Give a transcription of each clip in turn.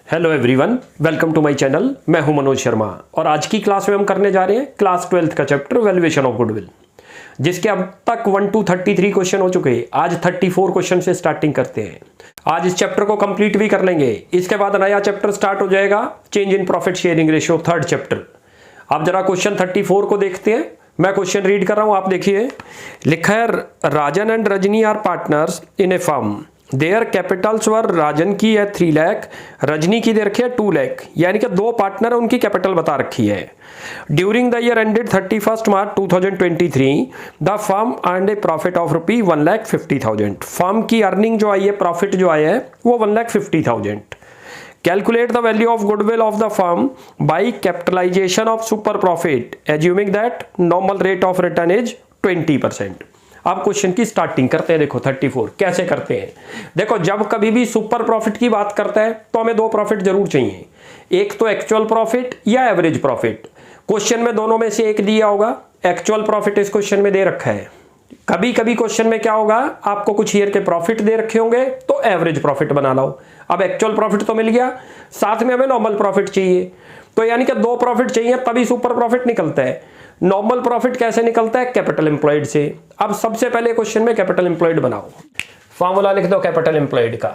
Hello everyone, welcome to my channel. मैं हूं मनोज शर्मा और आज की क्लास में हम करने जा रहे हैं क्लास 12th का चैप्टर वैल्यूएशन ऑफ गुडविल, जिसके अब तक 1 to 33 क्वेश्चन हो चुके हैं। आज 34 क्वेश्चन से स्टार्टिंग करते हैं। आज इस चैप्टर को कंप्लीट भी कर लेंगे। इसके बाद नया चैप्टर स्टार्ट हो जाएगा, change in profit sharing ratio, third chapter. आप जरा क्वेश्चन 34 को देखते हैं। मैं क्वेश्चन रीड कर रहा हूं, आप देखिए। लिखा है, Rajan and Rajni are partners in a firm. Their capitals were, Rajan की है 3 लाख, रजनी की दे रखी है 2 लाख, यानी कि दो पार्टनर है, उनकी कैपिटल बता रखी है। During the year ended 31 March 2023 the firm earned A profit of rupee 1,50,000। Firm की अर्निंग जो आई है, प्रॉफिट जो आया है, वो 1,50,000। Calculate the value of goodwill of the firm by capitalization of super profit, assuming that normal rate of return is 20%। अब question की starting करते हैं। देखो 34 कैसे करते हैं। देखो, जब कभी भी सुपर प्रॉफिट की बात करता है तो हमें दो प्रॉफिट जरूर चाहिए, एक तो एक्चुअल प्रॉफिट या एवरेज प्रॉफिट। क्वेश्चन में दोनों में से एक दिया होगा। एक्चुअल प्रॉफिट इस क्वेश्चन में दे रखा है। कभी कभी क्वेश्चन में क्या होगा, आपको कुछ ईयर के प्रॉफिट दे रखे होंगे तो एवरेज प्रॉफिट बना लो। अब एक्चुअल प्रॉफिट तो मिल गया, साथ में हमें नॉर्मल प्रॉफिट चाहिए, तो यानी कि दो प्रॉफिट चाहिए तभी सुपर प्रॉफिट निकलता है। नॉर्मल प्रॉफिट कैसे निकलता है? कैपिटल एम्प्लॉयड से। अब सबसे पहले क्वेश्चन में कैपिटल एम्प्लॉयड बनाओ। फॉर्मूला लिख दो कैपिटल एम्प्लॉयड का।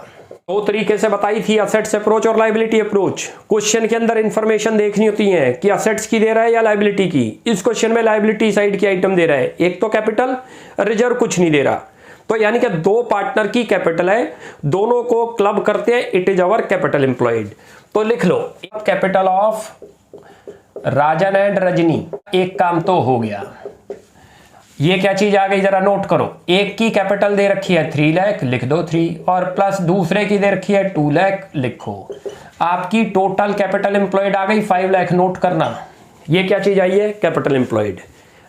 दो तरीके से बताई थी, असेट्स अप्रोच और लायबिलिटी अप्रोच। क्वेश्चन के अंदर इंफॉर्मेशन देखनी होती है कि असेट्स की दे रहा है या लायबिलिटी की। इस क्वेश्चन में लायबिलिटी साइड की आइटम दे रहा है, एक तो कैपिटल, रिजर्व कुछ नहीं दे रहा। तो यानी कि दो पार्टनर की कैपिटल है, दोनों को क्लब करते हैं, it is our capital employed. तो लिख लो capital of Rajan and Rajni. एक काम तो हो गया। ये क्या चीज आ गई, जरा नोट करो। एक की कैपिटल दे रखी है 3 लाख, लिख दो 3, और प्लस दूसरे की दे रखी है 2 लाख, लिखो। आपकी टोटल कैपिटल एम्प्लॉयड आ गई 5 लाख। नोट करना, ये क्या चीज आई है, कैपिटल एम्प्लॉयड।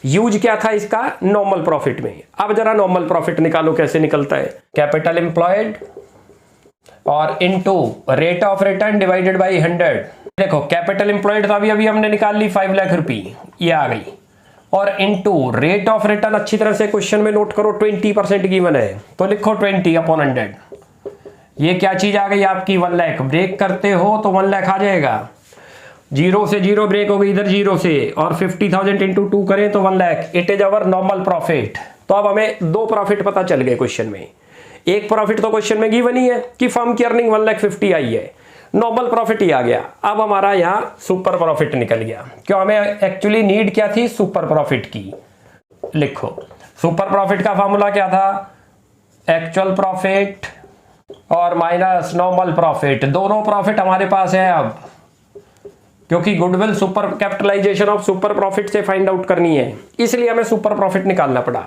यूज क्या था इसका, नॉर्मल प्रॉफिट में। अब जरा नॉर्मल प्रॉफिट निकालो, कैसे निकलता है। कैपिटल एम्प्लॉयड और into rate of return divided by 100। देखो कैपिटल एम्प्लॉयड तो अभी हमने निकाल ली 5 लाख रुपए, ये आ गई, और इनटू रेट ऑफ रिटर्न अच्छी तरह से क्वेश्चन में नोट करो, 20% गिवन है, तो लिखो 20/100। ये क्या चीज आ गई आपकी, 1 लाख। ब्रेक करते हो तो 1 लाख आ जाएगा। 0 से 0 ब्रेक हो गई इधर 0 से, और 50,000 इंटू 2 करें तो 1 lakh. It is our normal profit. तो अब हमें दो प्रॉफिट पता चल गए क्वेश्चन में। एक प्रॉफिट तो क्वेश्चन में गिवन ही है कि फर्म की अर्निंग 1,50,000 आई है, नॉर्मल प्रॉफिट ही आ गया। अब हमारा यहाँ सुपर प्रॉफिट निकल गया। क्यों, हमें एक्चुअली नीड क्या थी, सुपर प्रॉफिट की। लिखो सुपर प्रॉफिट का फॉर्मूला क्या था, एक्चुअल प्रॉफिट और माइनस नॉर्मल प्रॉफिट। दोनों प्रॉफिट हमारे पास है अब, क्योंकि goodwill super capitalization of super profit से फाइंड आउट करनी है, इसलिए हमें सुपर प्रॉफिट निकालना पड़ा।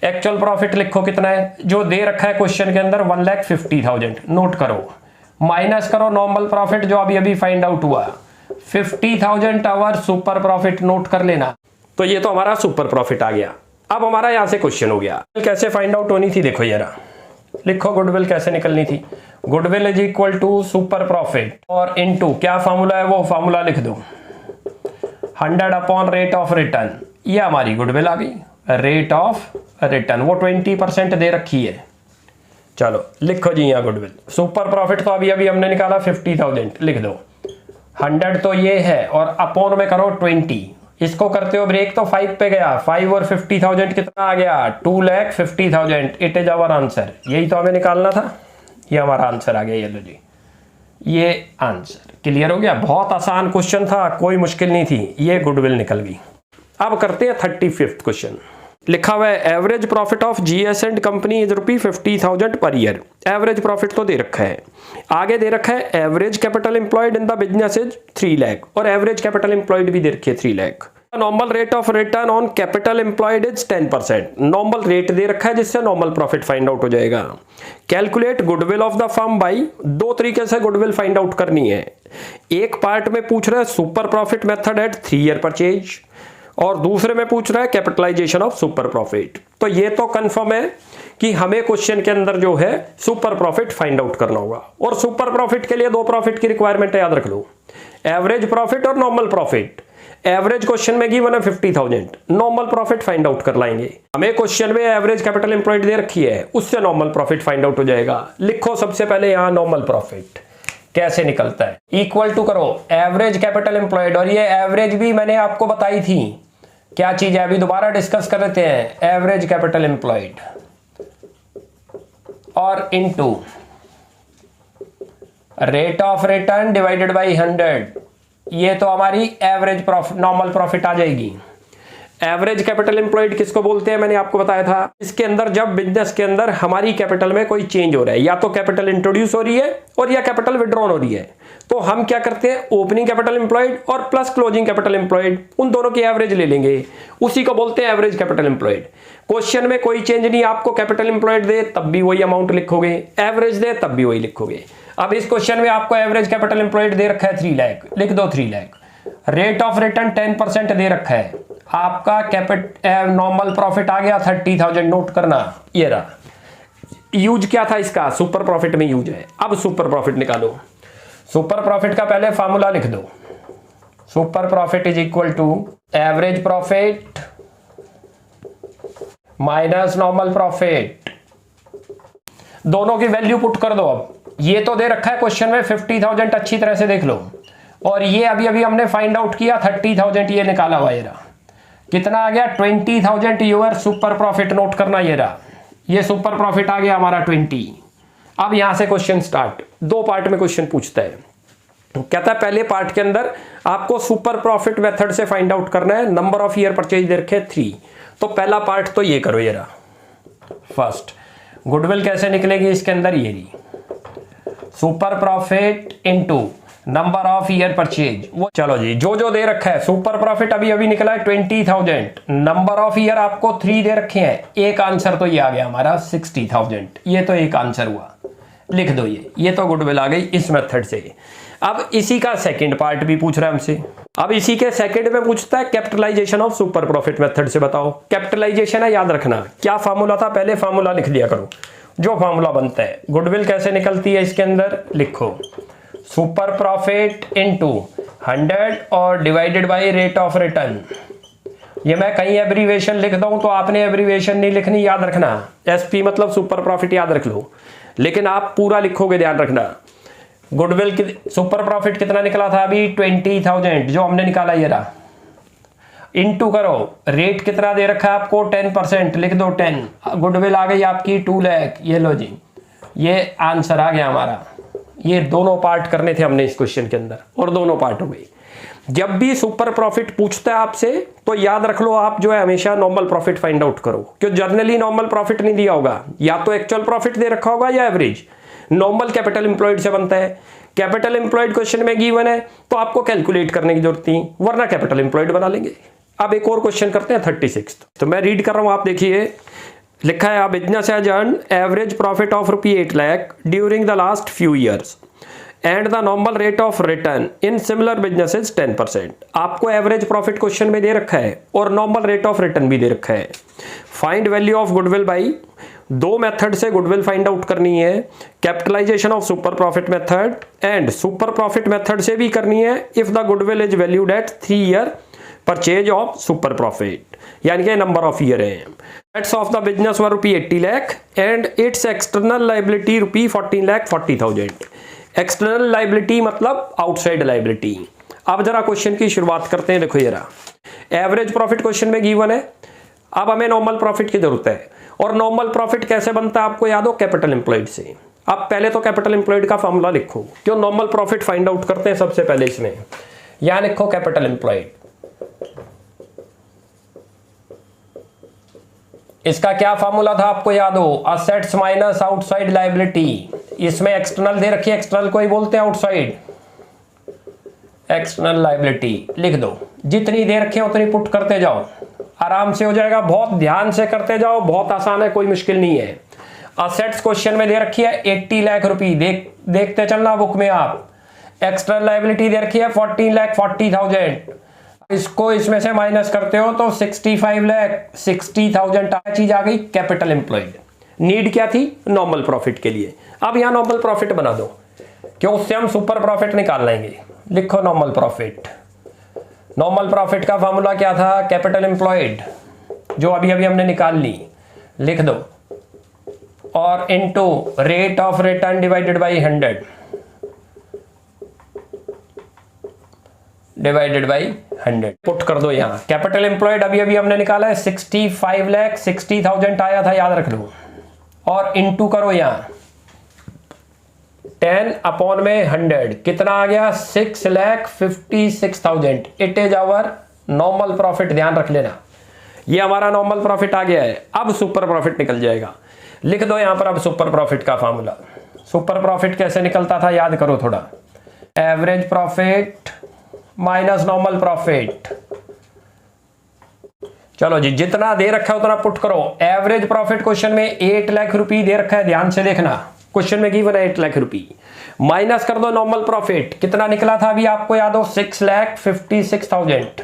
एक्चुअल प्रॉफिट लिखो कितना है, जो दे रखा है क्वेश्चन के अंदर 1,50,000। नोट करो, माइनस करो नॉर्मल प्रॉफिट जो अभी अभी फाइंड आउट हुआ, 50,000 आवर सुपर प्रॉफिट। नोट कर लेना। तो ये तो हमारा सुपर प्रॉफिट आ गया। अब हमारा यहां से क्वेश्चन हो गया, कैसे फाइंड आउट होनी थी। देखो जरा, लिखो गुडविल कैसे निकलनी थी। Goodwill is equal to super profit और इनटू क्या फॉर्मूला है, वो फॉर्मूला लिख दो, 100 अपॉन रेट ऑफ रिटर्न। ये हमारी गुडविल आ गई। रेट ऑफ रिटर्न वो 20% दे रखी है। चलो लिखो जी यहाँ गुडविल। सुपर प्रॉफिट तो अभी अभी हमने निकाला 50,000, लिख दो। 100 तो ये है, और अपॉन में करो 20। इसको करते हो ब्रेक तो 5 पे गया, 5 और 50,000 कितना आ गया, 2,50,000। It is our answer. यही तो हमें निकालना था, ये हमारा आंसर आ गया। ये लो जी, ये आंसर क्लियर हो गया। बहुत आसान क्वेश्चन था, कोई मुश्किल नहीं थी, ये गुडविल निकल गई। अब करते हैं 35th क्वेश्चन। लिखा हुआ है, average profit of GS and company is ₹50,000 per year. Average profit तो दे रखा है, आगे दे रखा है average capital employed in the business is 3 lakh, और एवरेज कैपिटल एम्प्लॉयड भी दे रखी है 3 lakh. Normal rate of return on capital employed is 10%। Normal rate दे रखा है जिससे नॉर्मल प्रॉफिट फाइंड आउट हो जाएगा। Calculate goodwill of the firm by, दो तरीके से गुडविल फाइंड आउट करनी है। एक पार्ट में पूछ रहा है super profit method at 3 year purchase, और दूसरे में पूछ रहा है कैपिटलाइजेशन ऑफ सुपर प्रॉफिट। तो ये तो कंफर्म है कि हमें क्वेश्चन के अंदर जो है सुपर प्रॉफिट फाइंड आउट करना होगा, और सुपर प्रॉफिट के लिए दो प्रॉफिट की रिक्वायरमेंट है, याद रख लो, एवरेज प्रॉफिट और नॉर्मल प्रॉफिट। एवरेज क्वेश्चन में गिवन है 50,000, नॉर्मल प्रॉफिट फाइंड आउट कर लाएंगे। हमें क्वेश्चन में एवरेज कैपिटल एम्प्लॉयड दे रखी है, उससे नॉर्मल प्रॉफिट फाइंड आउट हो जाएगा। लिखो सबसे पहले यहां नॉर्मल प्रॉफिट। कैसे निकलता है, इक्वल टू करो एवरेज कैपिटल एम्प्लॉयड, और ये एवरेज भी मैंने आपको बताई थी क्या चीज है, अभी दोबारा डिस्कस कर लेते हैं। एवरेज कैपिटल एम्प्लॉयड और into rate of return divided by 100, ये तो हमारी एवरेज प्रॉफिट, नॉर्मल प्रॉफिट आ जाएगी। एवरेज कैपिटल एम्प्लॉयड किसको बोलते हैं, मैंने आपको बताया था, इसके अंदर जब बिजनेस के अंदर हमारी कैपिटल में कोई चेंज हो रहा है, या तो कैपिटल इंट्रोड्यूस हो रही है और या कैपिटल विड्रॉन हो रही है, तो हम क्या करते हैं, ओपनिंग कैपिटल एम्प्लॉयड और प्लस क्लोजिंग कैपिटल एम्प्लॉयड, उन दोनों की एवरेज ले लेंगे, उसी को बोलते हैं एवरेज कैपिटल एम्प्लॉयड। क्वेश्चन में कोई चेंज नहीं, आपको कैपिटल एम्प्लॉयड दे तब भी वही अमाउंट लिखोगे, एवरेज दे तब भी वही लिखोगे। अब इस क्वेश्चन में आपको एवरेज कैपिटल एम्प्लॉयड दे रखा है 3 लाख, लिख दो 3 लाख। रेट ऑफ रिटर्न 10% दे रखा है, आपका नॉर्मल प्रॉफिट आ गया 30,000, नोट करना, ये रहा। यूज क्या था इसका, सुपर प्रॉफिट में यूज है। अब सुपर प्रॉफिट निकालो, सुपर प्रॉफिट का पहले फार्मूला लिख दो, super profit is equal to average profit minus normal profit, दोनों की वैल्यू पुट कर दो। अब ये तो दे रखा है क्वेश्चन में 50,000, अच्छी तरह से देख लो, और ये अभी अभी हमने फाइंड आउट किया 30,000, ये निकाला हुआ, ये रहा। कितना आ गया 20,000 योर सुपर प्रॉफिट, नोट करना, ये रहा, ये सुपर प्रॉफिट आ गया हमारा 20। अब यहां से क्वेश्चन स्टार्ट, 2 पार्ट में क्वेश्चन पूछता है, कहता है पहले पार्ट के अंदर आपको सुपर प्रॉफिट मेथड से फाइंड आउट करना है, नंबर ऑफ ईयर परचेज दे रखे 3, तो पहला पार्ट तो ये करो, ये रहा फर्स्ट। गुडविल कैसे निकलेगी इसके अंदर, ये रही, super profit into number of year purchase, वो चलो जी, जो जो दे रखा है, सुपर प्रॉफिट अभी अभी निकला है 20,000, नंबर ऑफ ईयर आपको 3 दे रखे हैं, एक आंसर तो ये आ गया हमारा 60,000, ये तो एक आंसर हुआ, लिख दो ये तो गुडविल आ गई इस मेथड से। अब इसी का सेकंड पार्ट भी पूछ रहा है हमसे, अब इसी के सेकंड में पूछता है capitalization of super profit method से बताओ। कैपिटलाइजेशन है, याद रखना क्या फार्मूला था, पहले फार्मूला लिख लिया करो, जो फार्मूला बनता है। गुडविल कैसे निकलती है इसके अंदर, लिखो सुपर प्रॉफिट इनटू 100 और divided by rate of return. ये मैं कहीं एब्रीवेशन लिख दूं तो आपने एब्रीवेशन नहीं लिखनी, याद रखना, एसपी मतलब सुपर प्रॉफिट याद रख लो, लेकिन आप पूरा लिखोगे, ध्यान रखना। गुडविल की सुपर प्रॉफिट कितना निकला था अभी 20,000, जो हमने निकाला ये रहा, इनटू करो रेट कितना दे रखा है आपको 10%, लिख दो 10, गुडविल आ गई आपकी 2 लाख, ये लो जी, ये आंसर आ गया हमारा। ये दोनों पार्ट करने थे हमने इस क्वेश्चन के अंदर, और दोनों पार्ट हो गए। जब भी सुपर प्रॉफिट पूछता है आपसे तो याद रख लो, आप जो है हमेशा नॉर्मल प्रॉफिट फाइंड आउट करो, क्यों जर्नली नॉर्मल प्रॉफिट नहीं दिया होगा, या तो एक्चुअल प्रॉफिट दे रखा होगा या एवरेज। नॉर्मल कैपिटल एम्प्लॉयड से बनता है, कैपिटल एम्प्लॉयड क्वेश्चन में गिवन है तो आपको कैलकुलेट करने की जरूरत नहीं, वरना कैपिटल एम्प्लॉयड बना लेंगे। अब एक और क्वेश्चन करते हैं 36, तो मैं रीड कर रहा हूं, आप देखिए, लिखा है business has earn average profit of ₹8 lakh during the last few years and the normal rate of return in similar businesses 10%। आपको एवरेज प्रॉफिट क्वेश्चन में दे रखा है और नॉर्मल रेट ऑफ रिटर्न भी दे रखा है। Find value of goodwill by, 2 method से गुडविल फाइंड आउट करनी है, capitalization of super profit method and super profit method से भी करनी है if the goodwill is valued at 3 year purchase of super profit, यानी कि नंबर ऑफ ईयर है। Assets of the business were ₹80 lakh and its external liability ₹14,40,000। External liability मतलब outside liability. अब जरा क्वेश्चन की शुरुआत करते हैं, देखो ये रहा, एवरेज प्रॉफिट क्वेश्चन में गिवन है, अब हमें नॉर्मल प्रॉफिट की जरूरत है, और नॉर्मल प्रॉफिट कैसे बनता है आपको याद हो, कैपिटल एम्प्लॉयड से। अब पहले तो कैपिटल एम्प्लॉयड का फॉर्मूला लिखो, क्यों नॉर्मल प्रॉफिट फाइंड आउट करते हैं सबसे पहले इसमें, यहां लिखो कैपिटल एम्प्लॉयड। इसका क्या फार्मूला था आपको याद हो, असेट्स माइनस आउटसाइड लायबिलिटी। इसमें एक्सटर्नल दे रखी है, एक्सटर्नल को ही बोलते हैं आउटसाइड, एक्सटर्नल लायबिलिटी लिख दो, जितनी दे रखी है उतनी पुट करते जाओ, आराम से हो जाएगा, बहुत ध्यान से करते जाओ, बहुत आसान है, कोई मुश्किल नहीं है। असेट्स क्वेश्चन में दे रखी है 80 लाख रुपए, देखते चलना बुक में आप। एक्सटर्नल लायबिलिटी दे रखी है 14,40,000, इसको इसमें से माइनस करते हो तो 65,60,000 चीज आ गई कैपिटल एम्प्लॉयड। नीड क्या थी, नॉर्मल प्रॉफिट के लिए। अब यहां नॉर्मल प्रॉफिट बना दो, क्यों उससे हम सुपर प्रॉफिट निकाल लेंगे। लिखो नॉर्मल प्रॉफिट। नॉर्मल प्रॉफिट का फॉर्मूला क्या था, कैपिटल एम्प्लॉयड, जो अभी अभी हमने निकाल ली, लिख दो, और into rate of return divided by 100। Divided by 100 put कर दो यहाँ। कैपिटल एम्प्लॉयड अभी अभी हमने निकाला है 65,60,000 आया था, याद रख लो, और इनटू करो यहाँ 10/100 कितना आ गया 6,56,000। It is our normal profit, ध्यान रख लेना, ये हमारा नॉर्मल प्रॉफिट आ गया है। अब सुपर प्रॉफिट निकल जाएगा, लिख दो यहां पर अब सुपर प्रॉफिट का फॉर्मूला। सुपर प्रॉफिट कैसे निकलता था याद करो थोड़ा, average profit minus normal profit. चलो जी, जितना दे रखा है उतना पुट करो। एवरेज प्रॉफिट क्वेश्चन में 8 लाख रुपए दे रखा है, ध्यान से देखना, क्वेश्चन में गिवन है 8 लाख रुपए। माइनस कर दो नॉर्मल प्रॉफिट, कितना निकला था अभी आपको याद हो 6,56,000,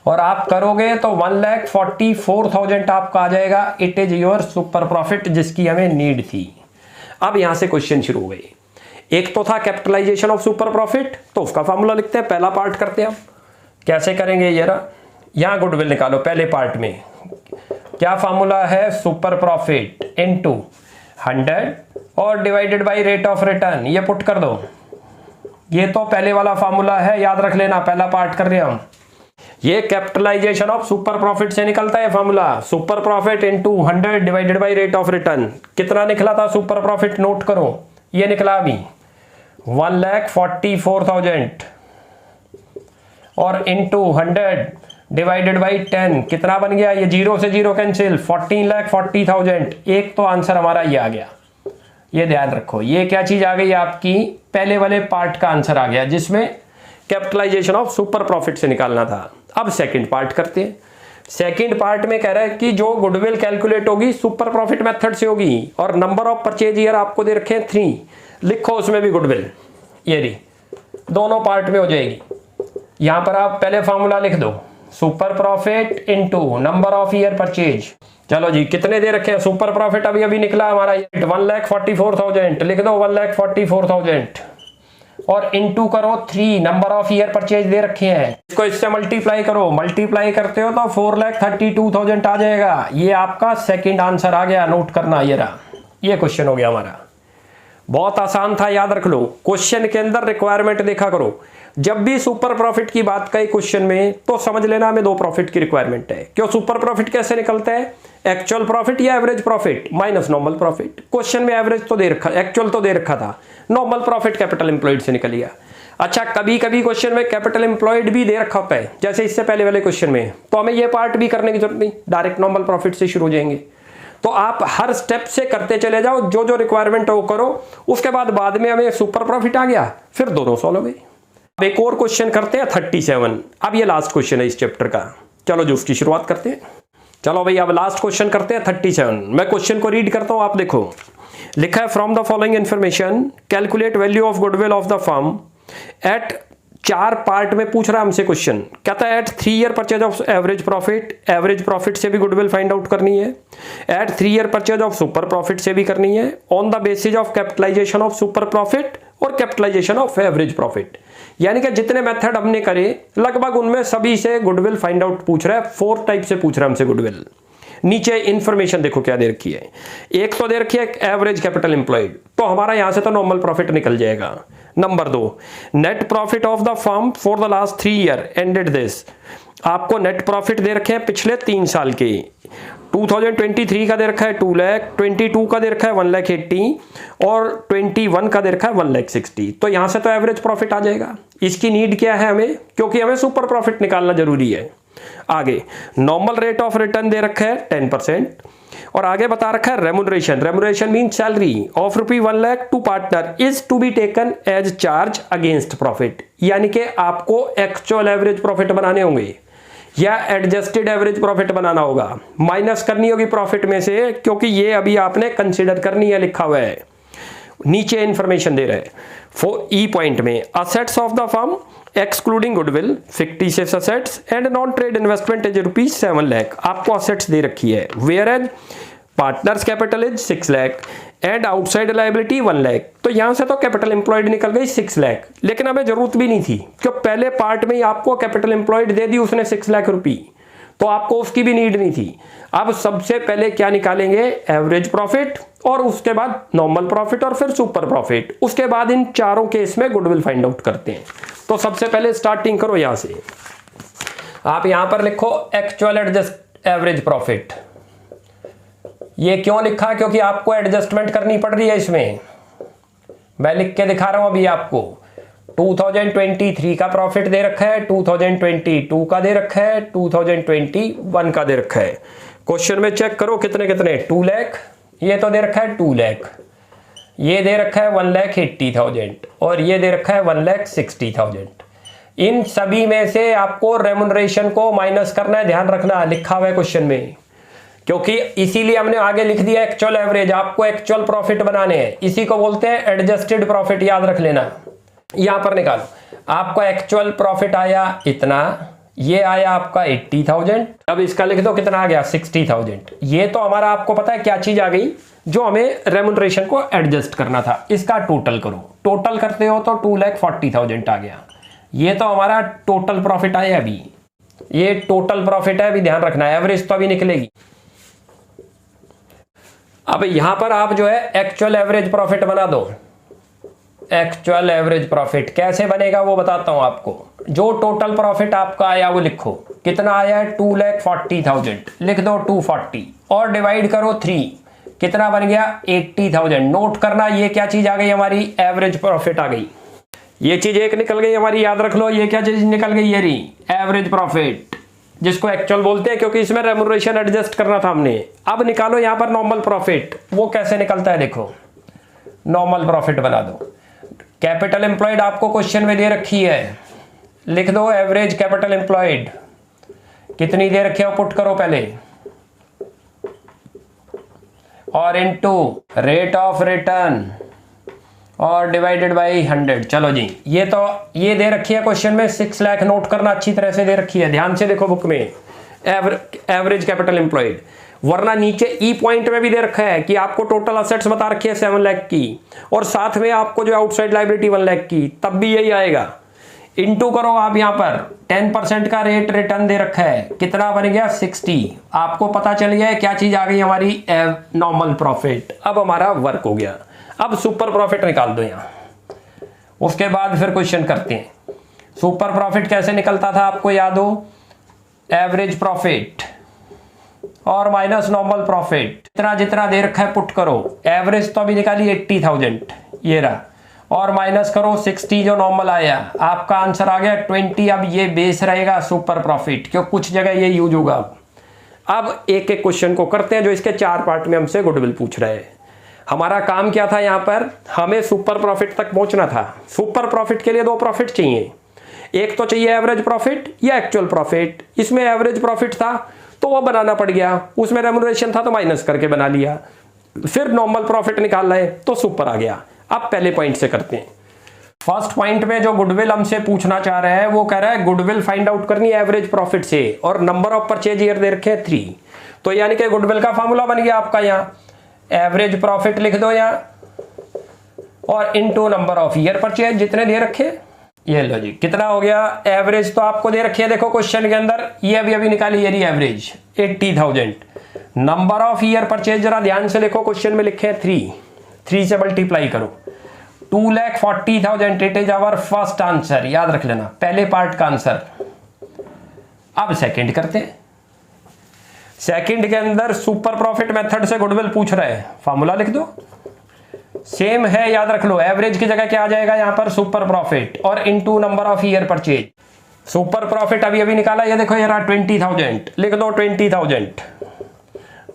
और आप करोगे तो 1,44,000 आपका आ जाएगा। It is your super profit जिसकी हमें नीड थी। अब यहां से क्वेश्चन शुरू हो गए। एक तो था कैपिटलाइजेशन ऑफ सुपर प्रॉफिट, तो उसका फॉर्मूला लिखते हैं, पहला पार्ट करते हैं। अब कैसे करेंगे जरा, यहां गुडविल निकालो पहले पार्ट में। क्या फॉर्मूला है, सुपर प्रॉफिट इनटू 100 और divided by rate of return, ये पुट कर दो। ये तो पहले वाला फॉर्मूला है, याद रख लेना, पहला पार्ट कर रहे हैं हम। ये कैपिटलाइजेशन ऑफ सुपर प्रॉफिट से निकलता है formula, super profit into 100 divided by rate of return. कितना निकला था सुपर प्रॉफिट, नोट करो, ये निकला अभी 1,44,000 और इनटू 100 डिवाइडेड बाई 10 कितना बन गया, ये 0 से 0 कैंसिल, 14,40,000। एक तो आंसर हमारा ये आ गया, ये ध्यान रखो। ये क्या चीज आ गई आपकी, पहले वाले पार्ट का आंसर आ गया जिसमें कैपिटलाइजेशन ऑफ सुपर प्रॉफिट से निकालना था। अब सेकंड पार्ट करते हैं। सेकंड पार्ट में कह रहा है कि जो गुडविल कैलकुलेट होगी सुपर प्रॉफिट मेथड से होगी, और नंबर ऑफ परचेज ईयर आपको दे रखे हैं 3, लिखो उसमें भी गुडविल, ये रही, दोनों पार्ट में हो जाएगी। यहां पर आप पहले फॉर्मूला लिख दो, super profit into number of year purchase. चलो जी, कितने दे रखे हैं सुपर प्रॉफिट, अभी अभी निकला हमारा 1,44,000, लिख दो 1,44,000 और इनटू करो 3, नंबर ऑफ ईयर परचेज दे रखे हैं, इसको इससे मल्टीप्लाई करो, मल्टीप्लाई करते हो तो 4,32,000 आ जाएगा। ये आपका सेकंड आंसर आ गया, नोट करना, ये रहा, ये क्वेश्चन हो गया हमारा। बहुत आसान था, याद रख लो। क्वेश्चन के अंदर रिक्वायरमेंट देखा करो, जब भी सुपर प्रॉफिट की बात कही क्वेश्चन में तो समझ लेना हमें 2 प्रॉफिट की रिक्वायरमेंट है। क्यों, सुपर प्रॉफिट कैसे निकलता है, एक्चुअल प्रॉफिट या average profit minus normal profit. Question में एवरेज तो दे रखा, एक्चुअल तो दे रखा था, नॉर्मल प्रॉफिट कैपिटल एम्प्लॉयड से निकल गया। अच्छा, कभी कभी क्वेश्चन में कैपिटल एम्प्लॉयड भी दे रखा होता है, जैसे इससे पहले वाले क्वेश्चन में, तो हमें ये पार्ट भी करने की जरूरत नहीं, डायरेक्ट नॉर्मल प्रॉफिट से शुरू हो जाएंगे। तो आप हर स्टेप से करते चले जाओ, जो जो रिक्वायरमेंट है वो करो, उसके बाद में हमें सुपर प्रॉफिट आ गया, फिर दोनों सॉल्व हो गए। अब एक और क्वेश्चन करते हैं 37। अब ये लास्ट क्वेश्चन है इस चैप्टर का, चलो जो उसकी शुरुआत करते हैं। चलो भाई, अब लास्ट क्वेश्चन करते हैं 37। मैं क्वेश्चन को रीड करता हूं, आप देखो। लिखा है, from the following information calculate value of goodwill of the firm at, 4 part में पूछ रहा है हमसे क्वेश्चन। कहता है at 3 year purchase of average profit, average profit से भी गुडविल फाइंड आउट करनी है। At 3 year purchase of super profit से भी करनी है। On the basis of capitalization of super profit और कैपिटलाइजेशन ऑफ एवरेज प्रॉफिट, यानी कि जितने मेथड हमने करे लगभग उनमें सभी से गुडविल फाइंड आउट पूछ रहा है। 4 टाइप से पूछ रहा है हमसे गुडविल। नीचे इंफॉर्मेशन देखो क्या दे रखी है, एक तो दे रखी है एवरेज कैपिटल एम्प्लॉयड, तो हमारा यहां से तो नॉर्मल प्रॉफिट निकल जाएगा। Number 2, net profit of the firm for the last 3 year ended this, आपको नेट प्रॉफिट दे रखे हैं पिछले 3 साल के। 2023 का दे रखा है 2 लाख, 22 का दे रखा है 1,80,000 और 21 का दे रखा है 1,60,000। तो यहां से तो एवरेज प्रॉफिट आ जाएगा। इसकी नीड क्या है हमें, क्योंकि हमें सुपर प्रॉफिट निकालना जरूरी है। आगे नॉर्मल रेट ऑफ रिटर्न दे रखा है 10% और आगे बता रखा है remuneration, remuneration mean salary of ₹1 lakh to partner is to be taken as charge against profit, यानी कि आपको एक्चुअल एवरेज प्रॉफिट बनाने होंगे या एडजस्टेड एवरेज प्रॉफिट बनाना होगा, माइनस करनी होगी प्रॉफिट में से, क्योंकि ये अभी आपने कंसीडर करनी है, लिखा हुआ है। नीचे इंफॉर्मेशन दे रहे हैं ई पॉइंट में, assets of the firm excluding goodwill, fictitious assets and non trade investment is ₹7 lakh, आपको असेट्स दे रखी है। Where as partners capital is 6 lakh and outside liability 1 lakh. तो यहां से तो कैपिटल एम्प्लॉयड निकल गई 6 लाख, लेकिन हमें जरूरत भी नहीं थी क्योंकि पहले पार्ट में ही आपको कैपिटल एम्प्लॉयड दे दी उसने 6 लाख रुपए। तो आपको उसकी भी नीड नहीं थी। अब सबसे पहले क्या निकालेंगे, एवरेज प्रॉफिट, और उसके बाद नॉर्मल प्रॉफिट, और फिर सुपर प्रॉफिट। उसके बाद इन चारों केस में गुडविल फाइंड आउट करते हैं। तो सबसे पहले स्टार्टिंग करो यहां से, आप यहां पर लिखो एक्चुअल एडजस्ट एवरेज प्रॉफिट। ये क्यों लिखा, क्योंकि आपको एडजस्टमेंट करनी पड़ रही है इसमें। मैं लिख के दिखा रहा हूं अभी आपको। 2023 का प्रॉफिट दे रखा है, 2022 का दे रखा है, 2021 का दे रखा है। क्वेश्चन में चेक करो कितने कितने, 2 लाख, ये तो दे रखा है 2 लाख, ये दे रखा है 1,80,000, और ये दे रखा है 1,60,000। इन सभी में से आपको रेमुनरेशन को माइनस करना है, ध्यान रखना, लिखा हुआ है क्वेश्चन में। क्योंकि इसीलिए हमने आगे लिख दिया एक्चुअल एवरेज, आपको एक्चुअल प्रॉफिट बनाने हैं। इसी को बोलते हैं एडजस्टेड प्रॉफिट, याद रख लेना। यहां पर निकालो, आपका एक्चुअल प्रॉफिट आया इतना, ये आया आपका 80,000। अब इसका लिख दो कितना आ गया, 60,000। ये तो हमारा आपको पता है क्या चीज आ गई, जो हमें रेमुनरेशन को एडजस्ट करना था। इसका टोटल करो, टोटल करते हो तो 2,40,000 आ गया। ये तो हमारा टोटल प्रॉफिट आया अभी, ये टोटल प्रॉफिट है, अभी ध्यान रखना, एवरेज तो अभी निकलेगी। अब यहां पर आप जो है एक्चुअल एवरेज प्रॉफिट बना दो। एक्चुअल एवरेज प्रॉफिट कैसे बनेगा वो बताता हूं आपको। जो टोटल प्रॉफिट आपका आया वो लिखो, कितना आया है 2,40,000, लिख दो 240 और डिवाइड करो 3, कितना बन गया 80,000। नोट करना ये क्या चीज आ गई हमारी, एवरेज प्रॉफिट आ गई। ये चीज एक निकल गई हमारी, याद रख लो, ये क्या चीज निकल गई, ये रही एवरेज प्रॉफिट, जिसको एक्चुअल बोलते हैं, क्योंकि इसमें रेमुनरेशन एडजस्ट करना था हमने। अब निकालो यहां पर नॉर्मल प्रॉफिट, वो कैसे निकलता है देखो। नॉर्मल प्रॉफिट बना दो। कैपिटल एम्प्लॉयड आपको क्वेश्चन में दे रखी है, लिख दो एवरेज कैपिटल एम्प्लॉयड, कितनी दे रखी है पुट करो पहले, और इनटू रेट ऑफ रिटर्न और डिवाइडेड बाई 100। चलो जी, ये तो ये दे रखी है क्वेश्चन में 6 लाख, नोट करना अच्छी तरह से दे रखी है, ध्यान से देखो बुक में, एवरेज कैपिटल एम्प्लॉयड। वरना नीचे ई पॉइंट में भी दे रखा है कि आपको टोटल असेट्स बता रखी है 7 लाख की, और साथ में आपको जो आउटसाइड लायबिलिटी 1 लाख की, तब भी यही आएगा। इंटू करो आप, यहां पर 10% का रेट रिटर्न दे रखा है, कितना बन गया 60। आपको पता चल गया है क्या चीज आ गई हमारी, नॉर्मल प्रॉफिट। अब हमारा वर्क हो गया। अब सुपर प्रॉफिट निकाल दो यहां, उसके बाद फिर क्वेश्चन करते हैं। सुपर प्रॉफिट कैसे निकलता था आपको याद हो, एवरेज प्रॉफिट और माइनस नॉर्मल प्रॉफिट, जितना जितना दे रखा है पुट करो। एवरेज तो अभी निकाली 80,000, ये रहा, और माइनस करो 60 जो नॉर्मल आया, आपका आंसर आ गया 20। अब ये बेस रहेगा सुपर प्रॉफिट, क्यों कुछ जगह ये यूज होगा। अब एक एक क्वेश्चन को करते हैं, जो इसके 4 पार्ट में हमसे गुडविल पूछ रहे हैं। हमारा काम क्या था, यहां पर हमें सुपर प्रॉफिट तक पहुंचना था। सुपर प्रॉफिट के लिए 2 प्रॉफिट चाहिए, एक तो चाहिए एवरेज प्रॉफिट या एक्चुअल प्रॉफिट। इसमें एवरेज प्रॉफिट था तो वो बनाना पड़ गया, उसमें रेमुनरेशन था तो माइनस करके बना लिया। फिर नॉर्मल प्रॉफिट निकाल रहे तो सुपर आ गया। अब पहले पॉइंट से करते हैं। फर्स्ट पॉइंट में जो गुडविल हमसे पूछना चाह रहे हैं वो कह रहा है गुडविल फाइंड आउट करनी है एवरेज प्रॉफिट से, और नंबर ऑफ परचेज ईयर दे रखे हैं 3। तो यानी कि गुडविल का फॉर्मूला बन गया आपका, यहाँ एवरेज प्रॉफिट लिख दो यहाँ, और into number of year purchase जितने दे रखे। ये लो जी, कितना हो गया, एवरेज तो आपको दे रखी है, देखो क्वेश्चन के अंदर, ये अभी निकाली, ये average 80,000। Number of year purchase जरा ध्यान से देखो, क्वेश्चन में लिखे हैं 3 से मल्टीप्लाई करो, 2,40,000। It is our first answer, याद रख लेना, पहले पार्ट का आंसर। अब सेकंड करते हैं। सेकंड के अंदर सुपर प्रॉफिट मेथड से गुडविल पूछ रहे हैं, फार्मूला लिख दो, सेम है, याद रख लो। एवरेज की जगह क्या आ जाएगा यहां पर, सुपर प्रॉफिट, और into number of year purchase. Super profit अभी निकाला, ये देखो ये रहा 20,000, लिख दो 20,000,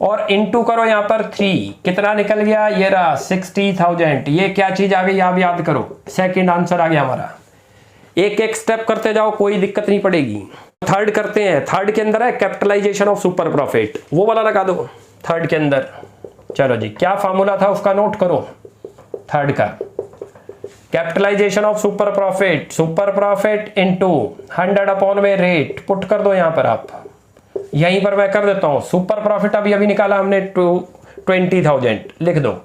और इनटू करो यहां पर 3, कितना निकल गया, ये रहा 60,000। ये क्या चीज आ गई आप याद करो, सेकंड आंसर आ गया हमारा। एक एक स्टेप करते जाओ, कोई दिक्कत नहीं पड़ेगी। थर्ड करते हैं। थर्ड के अंदर है कैपिटलाइजेशन ऑफ सुपर प्रॉफिट, वो वाला लगा दो थर्ड के अंदर। चलो जी, क्या फॉर्मूला था उसका नोट करो, थर्ड का capitalization of super profit into 100 upon में रेट, पुट कर दो यहां पर आप, यहीं पर मैं कर देता हूं। सुपर प्रॉफिट अभी निकाला हमने 20,000, लिख दो,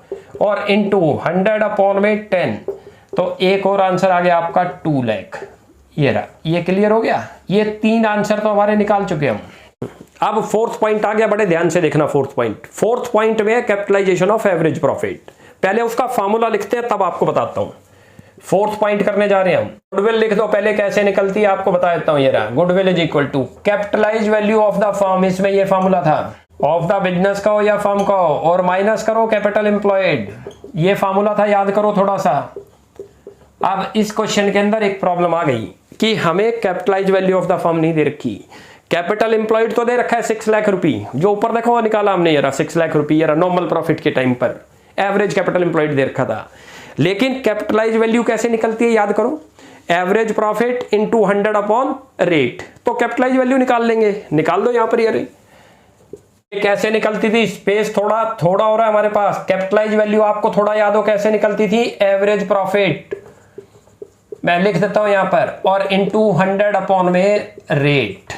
और इनटू 100 अपॉन में 10, तो एक और आंसर आ गया आपका 2 लाख। ये रहा, ये क्लियर हो गया। ये 3 आंसर तो हमारे निकाल चुके हम। अब फोर्थ पॉइंट आ गया, बड़े ध्यान से देखना फोर्थ पॉइंट में कैपिटलाइजेशन ऑफ एवरेज प्रॉफिट। पहले उसका फार्मूला लिखते हैं तब आपको बताता हूं। फोर्थ पॉइंट करने जा रहे हैं हम। गुडविल लिख दो पहले, कैसे निकलती है आपको बता देता हूं। ये रहा, goodwill is equal to capitalize value of the firm, इसमें ये फार्मूला था, ऑफ द बिजनेस का हो या फर्म का हो, और माइनस करो कैपिटल एम्प्लॉयड, ये फार्मूला था, याद करो थोड़ा सा। अब इस क्वेश्चन के अंदर एक प्रॉब्लम आ गई कि हमें capitalize value of the firm नहीं दे रखी, कैपिटल एम्प्लॉयड तो दे रखा है 6 लाख रुपए, जो ऊपर देखो वो निकाला हमने, ये रहा 6 लाख रुपए, ये रहा नॉर्मल प्रॉफिट के टाइम पर एवरेज कैपिटल एम्प्लॉयड दे रखा था। लेकिन कैपिटलाइज वैल्यू कैसे निकलती है याद करो, average profit into 100 upon rate. तो कैपिटलाइज वैल्यू निकाल लेंगे, निकाल दो यहां पर। ये कैसे निकलती थी, स्पेस थोड़ा हो रहा है हमारे पास। कैपिटलाइज वैल्यू आपको थोड़ा याद हो कैसे निकलती थी, एवरेज प्रॉफिट मैं लिख देता हूं यहां पर, और इनटू 100 अपॉन में रेट,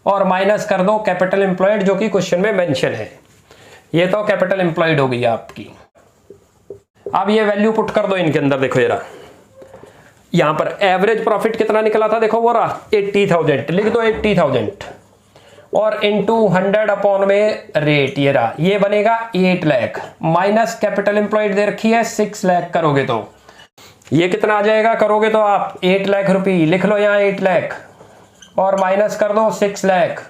और माइनस कर दो कैपिटल एम्प्लॉयड जो कि क्वेश्चन में मेंशन है। ये तो कैपिटल एम्प्लॉयड हो गई आपकी। अब ये वैल्यू पुट कर दो इनके अंदर, देखो ये रहा, यहां पर एवरेज प्रॉफिट कितना निकला था, देखो वो रहा 80,000, लिख दो 80,000, और इनटू 100 अपॉन में रेट, ये रहा, ये बनेगा 8 लाख, माइनस कैपिटल एम्प्लॉयड दे रखी है 6 लाख, करोगे तो ये कितना आ जाएगा, करोगे तो आप 8 लाख रुपए, लिख लो यहाँ 8 लाख, और माइनस कर दो 6 लाख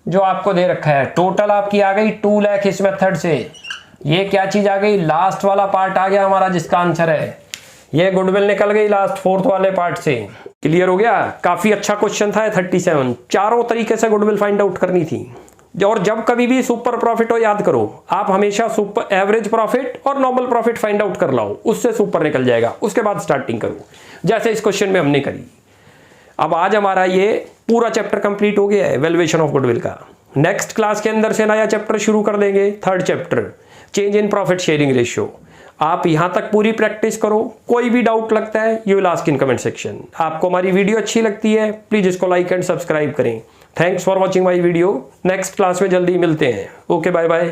जो आपको दे रखा है, टोटल आपकी आ गई 2 लाख इस मेथड से। ये क्या चीज आ गई, लास्ट वाला पार्ट आ गया हमारा जिसका आंसर है, ये गुडविल निकल गई लास्ट फोर्थ वाले पार्ट से। क्लियर हो गया, काफी अच्छा क्वेश्चन था 37, चारों तरीके से गुडविल फाइंड आउट करनी थी। और जब कभी भी सुपर प्रॉफिट हो याद करो, आप हमेशा सुपर एवरेज प्रॉफिट और नॉर्मल प्रॉफिट फाइंड आउट कर लाओ, उससे सुपर निकल जाएगा, उसके बाद स्टार्टिंग करो, जैसे इस क्वेश्चन में हमने करी। अब आज हमारा ये पूरा चैप्टर कंप्लीट हो गया है वैल्यूएशन ऑफ गुडविल का। नेक्स्ट क्लास के अंदर से नया चैप्टर शुरू कर देंगे, third chapter, change in profit sharing ratio. आप यहां तक पूरी प्रैक्टिस करो, कोई भी डाउट लगता है you will ask in comment section. आपको हमारी वीडियो अच्छी लगती है प्लीज इसको लाइक एंड सब्सक्राइब करें। Thanks for watching my video, next class में जल्दी मिलते हैं। Okay bye bye.